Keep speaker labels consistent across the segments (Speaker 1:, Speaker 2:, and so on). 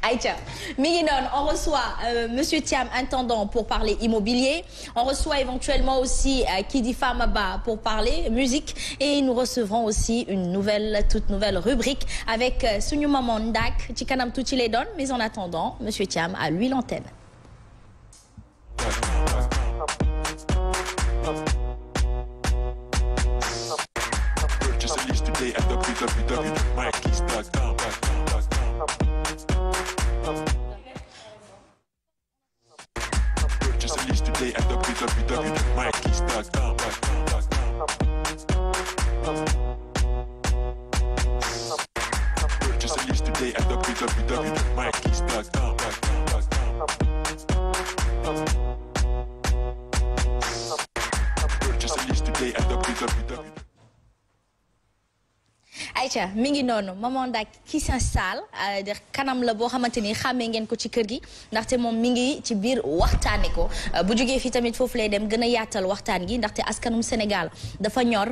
Speaker 1: Aïcha mi ngi noonu on reçoit monsieur Thiam intendant pour parler immobilier, on reçoit éventuellement aussi qui dit Fama Ba pour parler musique et nous recevrons aussi une toute nouvelle rubrique avec suñu maman Ndak ci kanam tuuti lay doon, mais en attendant monsieur Thiam à lui l'antenne. Aïcha mi ngi noonu maman Ndak qui s'installe kanam la boo xamante ni xàmmee ngeen ko ci kër gi ndaxte moom mi ngi ci biir waxtaane ko bu jógee fii tamit foofu lay dem gën a yaatal waxtaan gi ndaxte askanum Sénégal dafa ñor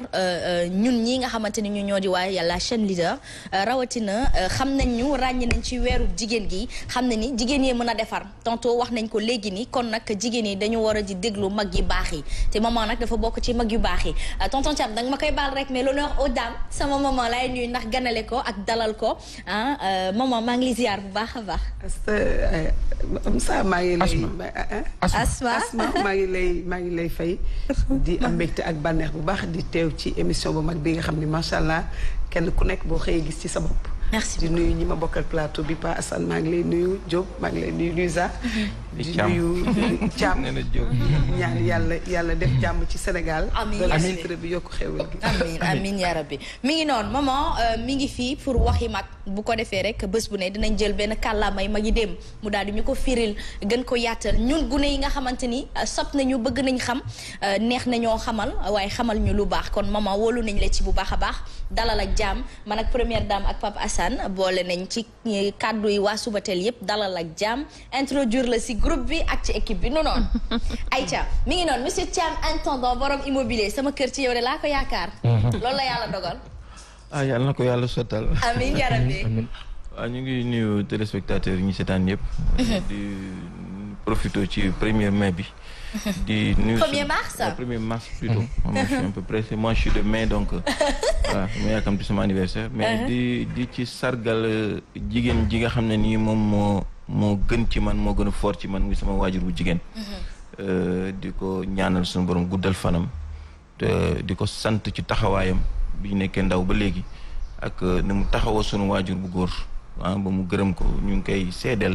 Speaker 1: ñun ñi nga xamante ni ñu ñoo di waa la chaîne leader rawatina xam nañ ñu ràññi nañ ci weeru jigéen gi xam na ni jigéen yee mën a defar tantôt wax nañ ko léegi ni kon nag jigéen yi dañu war a di déglu mag yi baax yi te maman nag dafa bokk ci mag yu baax yi tonton Thiam danga ma koy baal rek mais l'honneur aux dames sama maman lay nuyu ndax ganale ko ak dalal ko maman maa ngi lay ziar bu baax a baax.
Speaker 2: Asma maa ngi lay.
Speaker 1: Asma
Speaker 2: maa ngi lay fay. di am mbégte ak bànneex bu baax di teew ci émission bu mag bi nga xam ne macha allah kenn ku nekk boo xëyee gis ci sa bopp.
Speaker 1: merci
Speaker 2: di nuyu ñi ma bokkal plateau bi Pa Assane maa ngi lay nuyu Diop maa ngi lay nuyu Luisa. di nuyu Thiam ñaan yàlla def jàmm ci Sénégal.
Speaker 1: amiin
Speaker 2: bi yokk xewal gi.
Speaker 1: amiin yaa rabbi mi ngi noonu maman mi ngi fii pour waxi mag bu ko defee rek bés bu ne dinañ jël benn kàllaamay mag yi dem mu daal di ñu ko firil gën ko yaatal ñun gune yi nga xamante ni sopp nañu bëgg nañ xam neex nañoo xamal waaye xamal ñu lu baax kon maman wóolu nañ la ci bu baax a baax dalal ak jàmm man ak première dame ak Pape Assane boole nañ ci kàddu yi waa Subatel yëpp dalal ak jàmm introduire la si groupe bi ak ci équipe bi noonu Aïcha mi ngi noonu monsieur Thiam intendant borom immobilier sama kër ci yow de laa ko yaakaar loolu la yàlla dogal
Speaker 3: yàlla na ko yàlla sottal
Speaker 1: amiin yaa rabbi
Speaker 3: waaw ñu ngi nuyu téléspectateurs yi ñu seetaan yëpp di profité ci 1er mai bi di nuyu
Speaker 1: 1er mars
Speaker 3: 1er mars plutôt je suis un peu pressé moi je suis de mai donc voilà ma yàkkamti sama anniversaire mais di ci sargal jigéen ji nga xam ne nii moom moo gën ci man moo gën a fort ci man muy sama waajur bu jigéen di ko ñaanal suñu borom guddal fanam te di ko sant ci taxawaayam bi ñu nekkee ndaw ba léegi ak ni mu taxawoo sunu waajur bu góor ba mu gërëm ko ñu ngi koy seedeel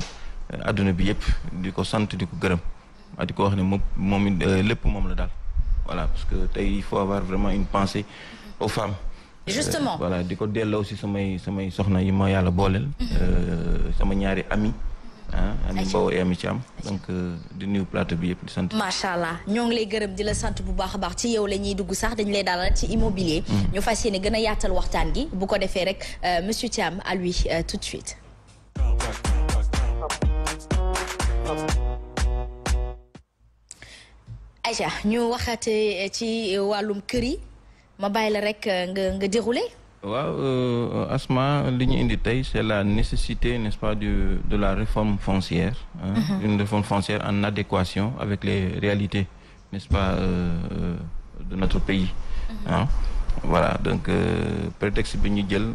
Speaker 3: adduna bi yëpp di ko sant di ko gërëm di ko wax ne moom lépp moom la daal voilà parce que tey il faut avoir vraiment une pensée aux femmes
Speaker 1: justement
Speaker 3: voilà di ko delloo aussi samay soxna yi ma yàlla booleel sama ñaari ami Ami Mbow et Ami Thiam donc di nuyu plateau bi yëpp di sant.
Speaker 1: macha allah ñoo ngi lay gërëm di la sant bu baax a baax ci yow la ñuy dugg sax dañu lay dalal ci immobilier. ñu fas yéene gën a yaatal waxtaan gi bu ko defee rek monsieur Thiam à lui tout de suite. Aïcha ñu waxate ci wàllum kër yi ma bàyyi la rek nga déroulé.
Speaker 3: waaw Asma li ñu indi tey c'est la nécessité n'est-ce pas de la réforme foncière une réforme foncière en adéquation avec les réalités n'est-ce pas de notre pays voilà donc prétexte bi ñu jël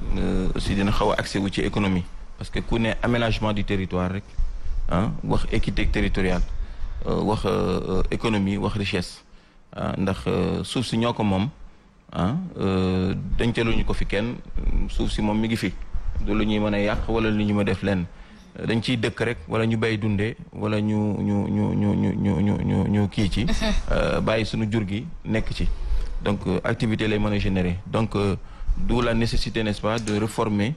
Speaker 3: aussi dina xaw a accès wu ci économie parce que ku ne aménagement du territoire rek wax équité territoriale wax économie wax richesse ndax suuf si ñoo ko moom dencaluñu ko fi kenn suuf si moom mi ngi fi du lu ñuy mën a yàq wala lu ñu ma def lenn dañ ciy dëkk rek wala ñu bay dundee wala ñu kii ci bàyyi suñu jur gi nekk ci donc activité lay mën a générer donc d'où la nécessité n'est-ce pas de réformer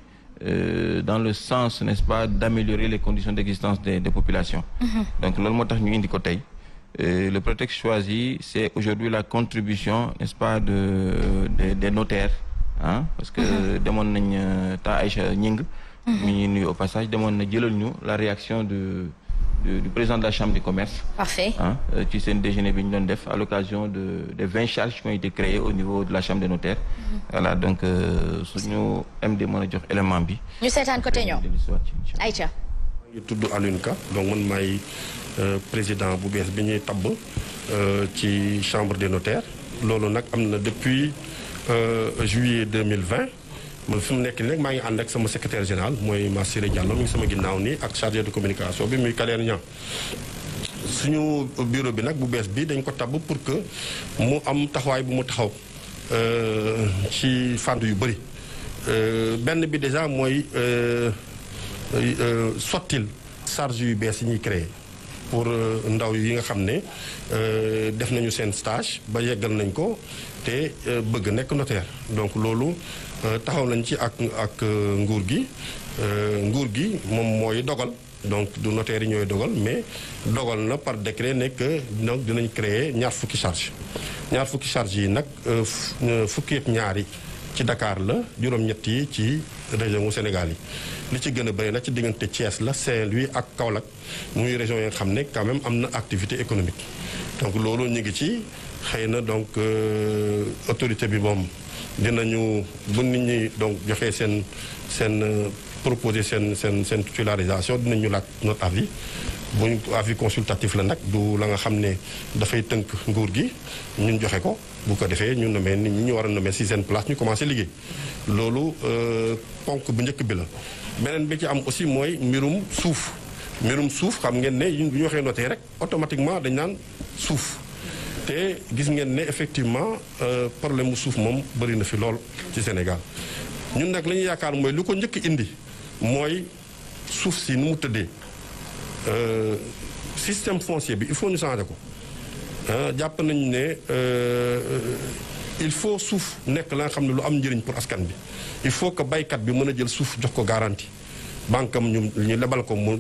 Speaker 3: dans le sens n'est-ce pas d'améliorer les conditions d'existence des populations donc loolu moo tax ñu indi ko tey. Le prétexte choisi, c'est aujourd'hui la contribution, n'est-ce pas, des notaires, parce que demoon nañ ta Aïcha Ñing mi ñuy nuyu au passage demoon na jëlal ñu la réaction du président de la Chambre du commerce.
Speaker 1: Parfait.
Speaker 3: Ci seen déjeuner bi ñu doon def à l'occasion des 20 charges qui ont été créées au niveau de la Chambre des notaires. Voilà donc suñu MD mën a jox élément bi.
Speaker 1: ñu seetaan côté ñoom Aïcha.
Speaker 4: ngi tudd Alioune Ka donc man maay président bu bees bi ñuy tabb ci chambre des notaires loolu nag am na depuis juillet 2020 man fi mu nekk nii nag maa ngi ànd ak sama secrétaire général mooy Massiré Diallo mi ngi sama ginnaaw nii ak chargé de communication bi muy Kaler Niang suñu bureau bi nag bu bees bi dañ ko tabb pour que mu am taxawaay bu mu taxaw ci fànn yu bëri benn bi déjà mooy sottil charge yu bees yi ñuy créer pour ndaw yi nga xam ne def nañu seen stage ba yeggal nañ ko te bëgg nekk notaire donc loolu taxaw nañ ci ak nguur gi moom mooy dogal donc du notaire yi ñooy dogal mais dogal na par décret nekk donc dinañ créer ñaar fukki charge yi nag fukki ak ñaari ci Dakar la juróom-ñett yi ci région wu Sénégal yi li ci gën a bëri nag ci diggante Thiès la Saint-Louis ak Kaolack muy région yi nga xam ne quand même am na activité économique donc loolu ñu ngi ci xëy na donc autorité bi moom dinañu bu nit ñi donc joxee seen proposer seen titularisation dinañu laaj notre avis buñ avis consultatif la nag du la nga xam ne dafay tënk nguur gi ñun joxe ko bu ko defee ñu nommé nit ñi ñu war a nommé si seen place ñu commencé liggéey loolu ponk bu njëkk bi la beneen bi ci am aussi mooy mbirum suuf xam ngeen ne ñun bu ñu waxee noté rek automatiquement dañ naan suuf te gis ngeen ne effectivement problème mu suuf moom bëri na fi lool ci Sénégal ñun nag la ñuy yaakaar mooy lu ko njëkk indi mooy suuf si nu mu tëddee système foncier bi il faut ñu changer ko jàpp nañu ne il faut suuf nekk la nga xam ne lu am njëriñ pour askan bi il faut que baykat bi mën a jël suuf jox ko garantie banque am ñu lebal ko mu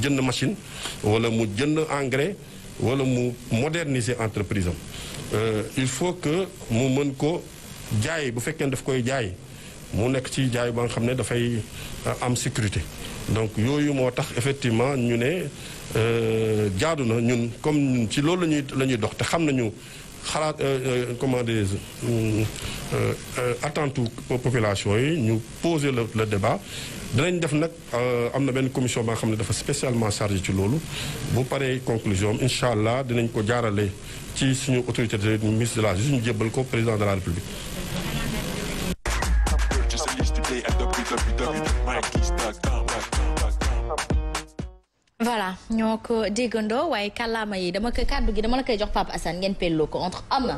Speaker 4: jënd machine wala mu jënd engrais wala mu moderniser entreprise am il faut que mu mën ko jaay bu fekkee daf koy jaay mu nekk ci jaay ba nga xam ne dafay am sécurité donc yooyu moo tax effectivement ñu ne jaadu na ñun comme ñun ci loolu la ñuy dox te xam nañu xalaat comment dire attente population yi ñu poser le débat dinañ def nag am na benn commission ba nga xam ne dafa spécialement chargé ci loolu bu paree conclusion am incha allah dinañ ko jaarale ci suñu autorité de ministre de la justice ñu jébbal ko président de la république.
Speaker 1: voilà ñoo ko déggandoo waaye kàllaama yi kàddu gi dama la koy jox Pape Assane ngeen pelloo ko entre am na.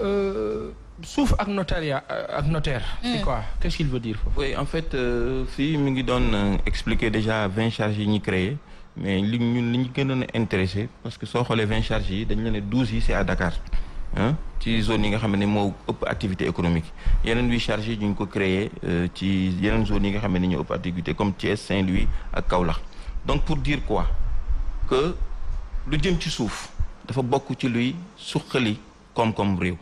Speaker 5: suuf ak notariat ak notaire. c'est quoi qu'est-ce qu'il veut dire foofu.
Speaker 3: oui en fait fii mi ngi doon expliquer déjà 20 charges yi ñu créé mais li ñu gënoon a intéressé parce que soo xoolee 20 charges yi dañu la ne 12 yi c'est à Dakar ci zone yi nga xam ne moo ëpp activité économique yeneen 8 charges yi ñu ngi ko créé ci yeneen zones yi nga xam ne ñoo ëpp activité comme Thiès Saint-Louis ak Kaolack donc pour dire quoi que lu jëm ci suuf dafa bokk ci luy suqali koom-koom réew.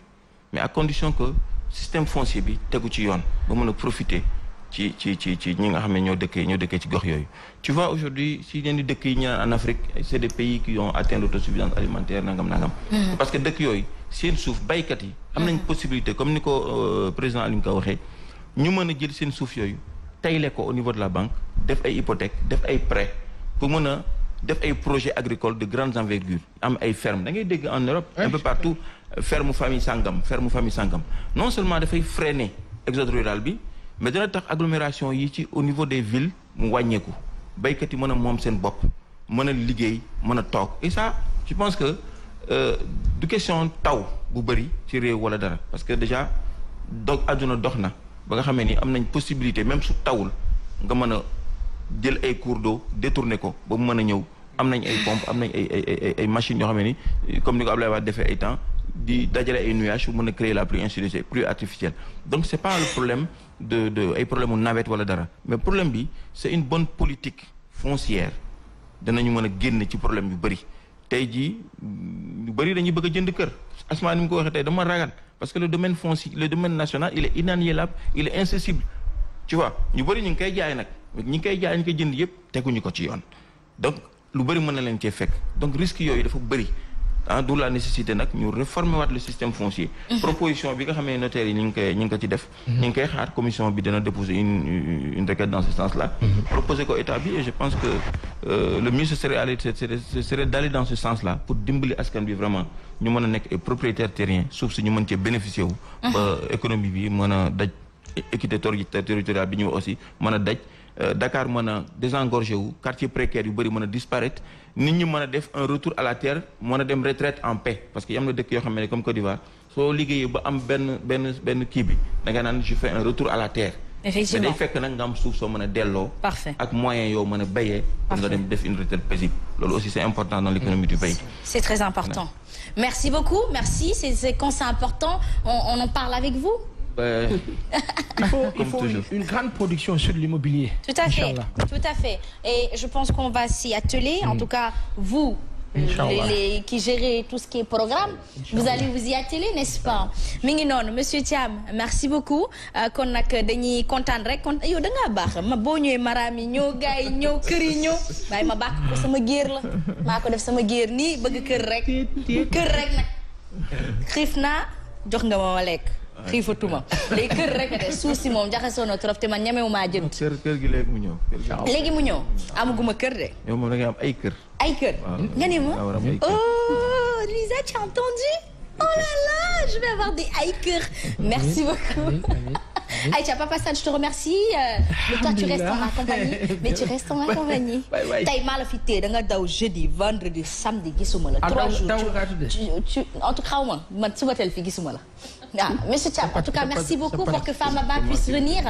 Speaker 3: mais à condition que système foncier bi tegu ci yoon ba mën a profiter ci ñi nga xam ne ñoo dëkkee ci gox yooyu. tu vois aujourd'hui si yenn dëkk yi ñu naan en Afrique c'est des pays qui ont atteint l'autosuffisance alimentaire nangam. parce que dëkk yooyu seen suuf baykat yi. am nañ possibilité comme ni ko président Alioune Ka waxee ñu mën a jël seen suuf yooyu tayle ko au niveau de la banque def ay hypothèques def ay prêts pour mën a def ay projets agricoles de grande envergure am ay fermes da ngay dégg en Europe. un peu partout. ferme famille sangam non seulement dafay freiner exode rural bi mais dana tax agglomération yi ci au niveau des villes mu wàññeeku baykat yi mën a moom seen bopp mën a liggéey mën a toog et ça je pense que du question taw bu bëri ci réew wala dara parce que déjà àdduna dox na ba nga xamee ni am nañ possibilité même su tawul nga mën a jël ay cours d'eau détourner ko ba mu mën a ñëw am nañ ay pompes am nañ ay machines yoo xam ne ni comme ni ko Abdoulaye Wade defee ay temps di dajale ay nuages pour mën a créer la pluie ainsi de suite pluie artificielle donc c'est pas le problème de ay problème mu nawet wala dara mais problème bi c'est une bonne politique foncière danañu mën a génn ci problème yu bëri tey jii yu bëri dañuy bëgg a jënd kër asmaa ni mu ko waxee tey dama ragal parce que le domaine foncier le domaine national il est inaliénable il est incessible tu vois ñu bëri ñu ngi koy jaay nag ñi ngi koy jaay ñu koy jënd yëpp teguñu ko ci yoon donc lu bëri mën na leen cee fekk donc risque yooyu dafa bëri d'où la nécessité nag ñu réformer waat le système foncier. proposition bi nga xam ne notaires yi ñu ngi ko ci def. ñu ngi koy xaar commission bi dana déposer une requête dans ce sens-là. proposer ko état bi et je pense que le mieux ce serait d'aller dans ce sens-là pour dimbali askan bi vraiment ñu mën a nekk ay propriétaires terriens suuf si ñu mën cee bénéficier wu. ba économie bi mën a daj équité territoriale bi ñu aussi mën a daj. Dakar mën a désengorger wu quartier précaire yu bëri mën a disparaître nit ñi mën a def un retour à la terre mën a dem retraite en paix parce que yam na dëkk yoo xam ne comme Côte d'Ivoire soo liggéeyee ba am benn kii bi da nga naan je fais un retour à la terre.
Speaker 1: effectivement
Speaker 3: mais day fekk nag nga am suuf soo mën a delloo.
Speaker 1: parfait
Speaker 3: ak moyens yoo mën a béyee. pour nga dem def une retraite paisible loolu aussi c'est important dans l'économie du pays.
Speaker 1: c'est très important. Merci beaucoup, merci. C'est quand c'est important, on en parle avec vous.
Speaker 5: Il faut une grande production sur l'immobilier.
Speaker 1: Tout à fait, tout à fait. Et je pense qu'on va s'y atteler. En tout cas, vous, qui gérez tout ce qui est programme, vous allez vous y atteler, n'est-ce pas? Mi ngi noonu monsieur Thiam, merci beaucoup. Kon nag dañuy kontaan rek kon yow da ngaa baax ma boo ñëwee maraam yi ñëw gars yi ñëw kër yi ñëw waaye ma bàkk ko sama géer la maa ko def sama géer nii bëgg kër rek nag xiif naa jox nga ma lekk. xiifatuma léegi kër rek de suuf si moom jaxasoo na trop te man ñemewu maa jënd.
Speaker 3: kër gi léegi mu ñëw.
Speaker 1: léegi mu ñëw amaguma kër de.
Speaker 3: yow moom da ngay am ay kër.
Speaker 1: ay kër nga ne ma oh Lisa tu as entendu? Oh là là je vais avoir des ay kër. merci beaucoup. Aïcha Papa Sane je te remercie. Toi tu restes en ma compagnie mais tu restes en ma compagnie. tey maa la fi tee da nga daw jeudi vendredi samedi gisuma la. 3 jours en tout cas xaw ma man suba teel fi gisuma la. Ah, monsieur Thiam en tout cas merci beaucoup pour que Famaba puisse venir.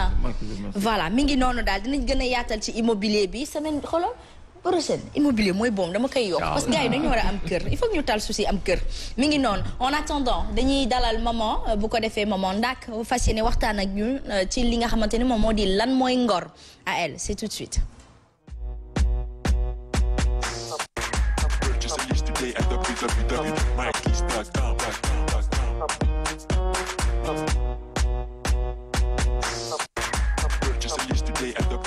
Speaker 1: Voilà mi ngi noonu daal dinañ gën a yaatal ci immobilier bi semaine xoolal prochaine immobilier mooy boom dama koy yokk parce que gars yi dañu war a am kër il faut que ñu tal souci am kër mi ngi noonu en attendant dañuy dalal maman bu ko defee maman Ndak fas yéene waxtaan ak ñun ci li nga xamante ni moom moo di lan mooy ngor à elle c'est tout de suite.
Speaker 6: Just yesterday at the